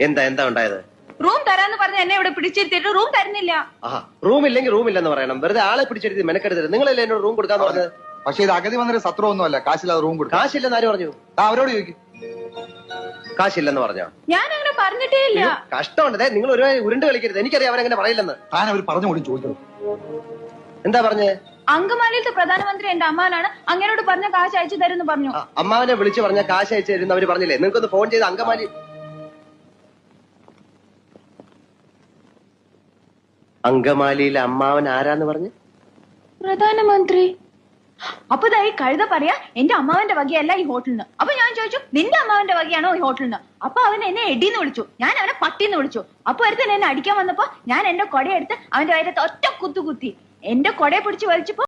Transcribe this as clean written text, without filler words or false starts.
എന്താ ഉണ്ടായത്? റൂം തരാന്ന് പറഞ്ഞ എന്നെ ഇവിടെ പിടിച്ചിരുത്തിട്ട് റൂം തരുന്നില്ല. റൂം ഇല്ലെങ്കിൽ റൂം ഇല്ലെന്ന് പറയണം. വെറുതെ ആളെ പിടിച്ചെടുത്ത് മെനക്കെടുത്തത്. നിങ്ങളല്ലേ എന്നോട് റൂം കൊടുക്കാന്ന് പറഞ്ഞത്? പക്ഷെ ഇത് അഗതി വന്നൊരു സത്രമൊന്നുമല്ല. കാശില്ലാതെ റൂം കൊടുക്കും. കാശില്ലെന്ന് ആര് പറഞ്ഞു? അവരോട് ചോദിക്കും. കാശില്ലെന്ന് പറഞ്ഞോ? ഞാൻ അങ്ങനെ പറഞ്ഞിട്ടേ ഇല്ല. കഷ്ടമുണ്ട്. നിങ്ങൾ ഒരു ഉരുണ്ട് കളിക്കരുത്. എനിക്കറിയാം അവരങ്ങനെ പറയില്ലെന്ന്. താൻ അവർ പറഞ്ഞു കൂടി ചോദിക്കണം. എന്താ പറഞ്ഞേ? അങ്കമാലിയിലത്തെ പ്രധാനമന്ത്രി എന്റെ അമ്മാനാണ്, അങ്ങനോട് പറഞ്ഞ കാശ് അയച്ചു തരുമെന്ന് പറഞ്ഞു. അമ്മാവനെ വിളിച്ചു പറഞ്ഞ കാശ് അയച്ചു തരുന്ന അവര് പറഞ്ഞില്ലേ? നിങ്ങൾക്കൊന്ന് ഫോൺ ചെയ്ത് അങ്കമാലിയിലെ അമ്മാവൻ ആരാന്ന് പറഞ്ഞു? പ്രധാനമന്ത്രി. അപ്പൊ ഈ കഴുത പറയാ എന്റെ അമ്മാവന്റെ വകയല്ല ഈ ഹോട്ടലിന്. അപ്പൊ ഞാൻ ചോദിച്ചു നിന്റെ അമ്മാവന്റെ വകയാണോ ഈ ഹോട്ടലിന്? അപ്പൊ അവൻ എന്നെ എടിന്ന് വിളിച്ചു, ഞാൻ അവനെ പട്ടിന്ന് വിളിച്ചു. അപ്പൊ ഒരുത്തൻ എന്നെ അടിക്കാൻ വന്നപ്പോ ഞാൻ എന്റെ കൊടയെടുത്ത് അവന്റെ വയറ്റത്ത് ഒറ്റ കുത്തി. എന്റെ കൊടയെ പിടിച്ച് വലിച്ചപ്പോ